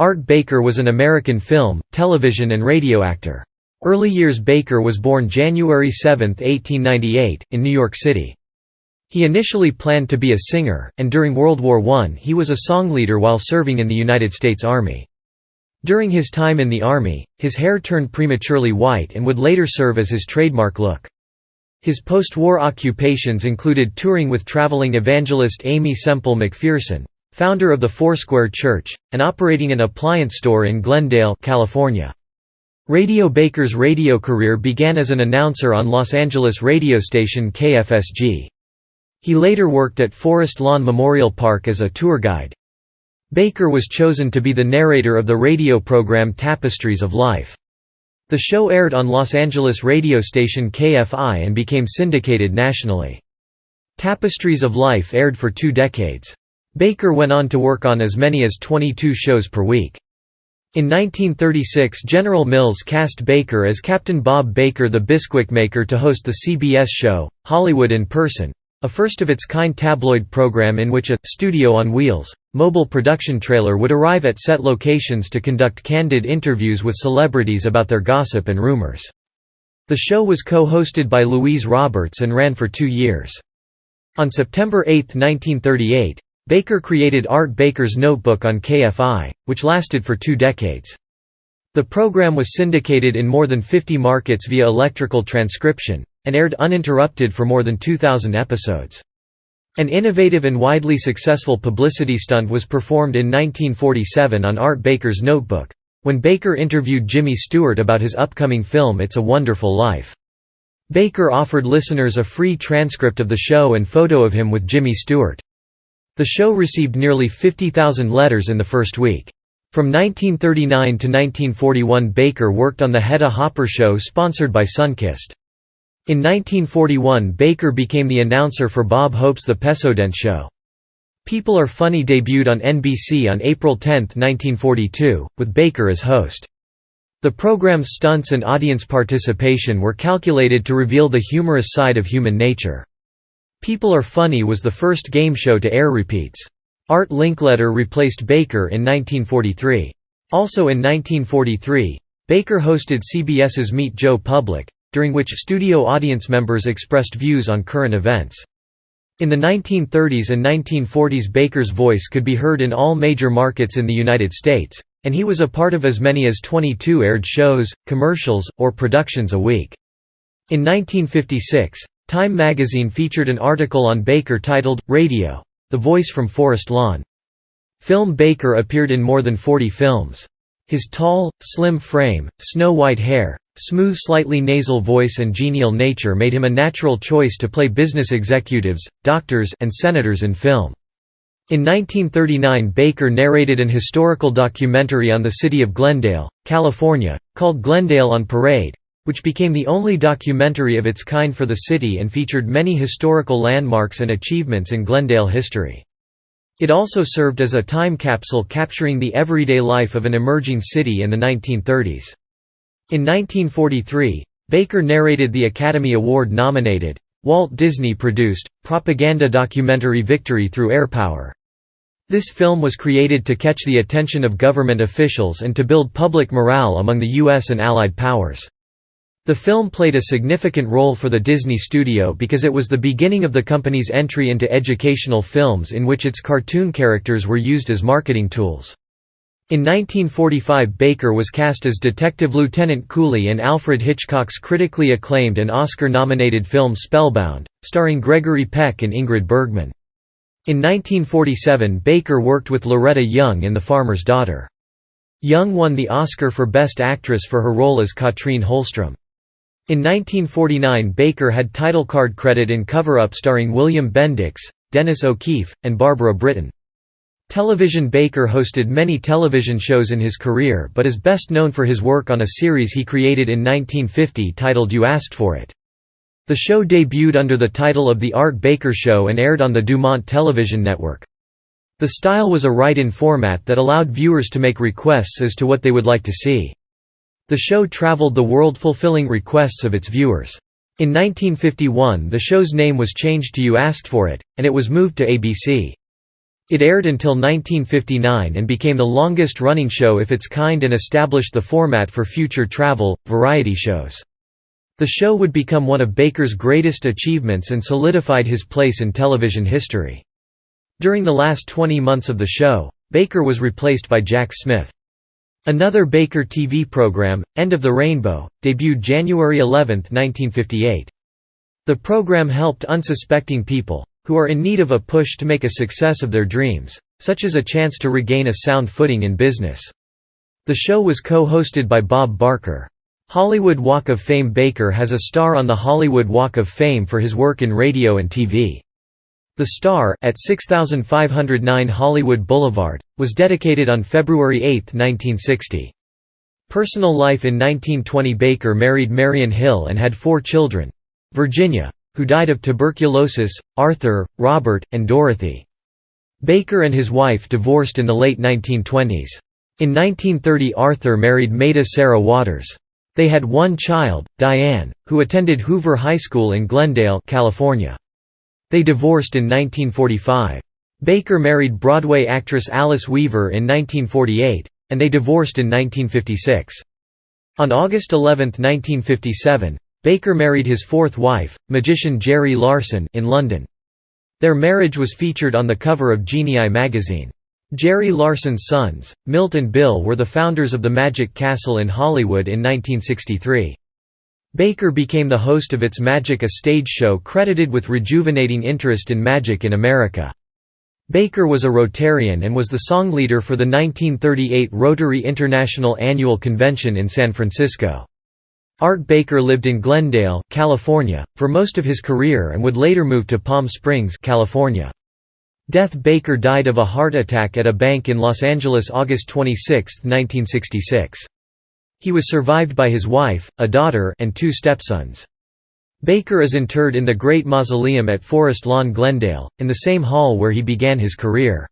Art Baker was an American film, television and radio actor. Early years. Baker was born January 7, 1898, in New York City. He initially planned to be a singer, and during World War I he was a songleader while serving in the United States Army. During his time in the Army, his hair turned prematurely white and would later serve as his trademark look. His post-war occupations included touring with traveling evangelist Aimee Semple McPherson, founder of the Foursquare Church, and operating an appliance store in Glendale, California. Baker's radio career began as an announcer on Los Angeles radio station KFSG. He later worked at Forest Lawn Memorial Park as a tour guide. Baker was chosen to be the narrator of the radio program Tapestries of Life. The show aired on Los Angeles radio station KFI and became syndicated nationally. Tapestries of Life aired for 2 decades. Baker went on to work on as many as 22 shows per week. In 1936, General Mills cast Baker as Captain Bob Baker the Bisquick Maker to host the CBS show, Hollywood in Person, a first-of-its-kind tabloid program in which a «studio on wheels» mobile production trailer would arrive at set locations to conduct candid interviews with celebrities about their gossip and rumors. The show was co-hosted by Louise Roberts and ran for 2 years. On September 8, 1938, Baker created Art Baker's Notebook on KFI, which lasted for 2 decades. The program was syndicated in more than 50 markets via electrical transcription, and aired uninterrupted for more than 2,000 episodes. An innovative and widely successful publicity stunt was performed in 1947 on Art Baker's Notebook, when Baker interviewed Jimmy Stewart about his upcoming film It's a Wonderful Life. Baker offered listeners a free transcript of the show and photo of him with Jimmy Stewart. The show received nearly 50,000 letters in the first week. From 1939 to 1941, Baker worked on the Hedda Hopper Show sponsored by Sunkist. In 1941, Baker became the announcer for Bob Hope's The Pesodent Show. People Are Funny debuted on NBC on April 10, 1942, with Baker as host. The program's stunts and audience participation were calculated to reveal the humorous side of human nature. People Are Funny was the first game show to air repeats. Art Linkletter replaced Baker in 1943. Also in 1943, Baker hosted CBS's Meet Joe Public, during which studio audience members expressed views on current events. In the 1930s and 1940s, Baker's voice could be heard in all major markets in the United States, and he was a part of as many as 22 aired shows, commercials, or productions a week. In 1956, Time magazine featured an article on Baker titled, Radio, the Voice from Forest Lawn. Film Baker appeared in more than 40 films. His tall, slim frame, snow-white hair, smooth slightly nasal voice and genial nature made him a natural choice to play business executives, doctors, and senators in film. In 1939, Baker narrated an historical documentary on the city of Glendale, California, called Glendale on Parade, which became the only documentary of its kind for the city and featured many historical landmarks and achievements in Glendale history. It also served as a time capsule capturing the everyday life of an emerging city in the 1930s. In 1943, Baker narrated the Academy Award-nominated, Walt Disney-produced, propaganda documentary Victory Through Air Power. This film was created to catch the attention of government officials and to build public morale among the U.S. and Allied powers. The film played a significant role for the Disney studio because it was the beginning of the company's entry into educational films in which its cartoon characters were used as marketing tools. In 1945, Baker was cast as Detective Lieutenant Cooley in Alfred Hitchcock's critically acclaimed and Oscar-nominated film Spellbound, starring Gregory Peck and Ingrid Bergman. In 1947, Baker worked with Loretta Young in The Farmer's Daughter. Young won the Oscar for Best Actress for her role as Katrine Holstrom. In 1949, Baker had title card credit in Cover Up starring William Bendix, Dennis O'Keefe, and Barbara Britton. Television. Baker hosted many television shows in his career but is best known for his work on a series he created in 1950 titled You Asked For It. The show debuted under the title of The Art Baker Show and aired on the Dumont Television Network. The style was a write-in format that allowed viewers to make requests as to what they would like to see. The show traveled the world fulfilling requests of its viewers. In 1951, the show's name was changed to You Asked For It, and it was moved to ABC. It aired until 1959 and became the longest-running show of its kind and established the format for future travel, variety shows. The show would become one of Baker's greatest achievements and solidified his place in television history. During the last 20 months of the show, Baker was replaced by Jack Smith. Another Baker TV program, End of the Rainbow, debuted January 11, 1958. The program helped unsuspecting people, who are in need of a push to make a success of their dreams, such as a chance to regain a sound footing in business. The show was co-hosted by Bob Barker. Hollywood Walk of Fame. Baker has a star on the Hollywood Walk of Fame for his work in radio and TV. The star, at 6509 Hollywood Boulevard, was dedicated on February 8, 1960. Personal life. In 1920 Baker married Marion Hill and had 4 children. Virginia, who died of tuberculosis, Arthur, Robert, and Dorothy. Baker and his wife divorced in the late 1920s. In 1930 Arthur married Maida Sarah Waters. They had 1 child, Diane, who attended Hoover High School in Glendale, California. They divorced in 1945. Baker married Broadway actress Alice Weaver in 1948, and they divorced in 1956. On August 11, 1957, Baker married his 4th wife, magician Jerry Larson, in London. Their marriage was featured on the cover of Genii magazine. Jerry Larson's sons, Milt and Bill, were the founders of the Magic Castle in Hollywood in 1963. Baker became the host of It's Magic, a stage show credited with rejuvenating interest in magic in America. Baker was a Rotarian and was the songleader for the 1938 Rotary International Annual Convention in San Francisco. Art Baker lived in Glendale, California, for most of his career and would later move to Palm Springs, California. Death. Baker died of a heart attack at a bank in Los Angeles August 26, 1966. He was survived by his wife, a daughter, and 2 stepsons. Baker is interred in the Great Mausoleum at Forest Lawn, Glendale, in the same hall where he began his career.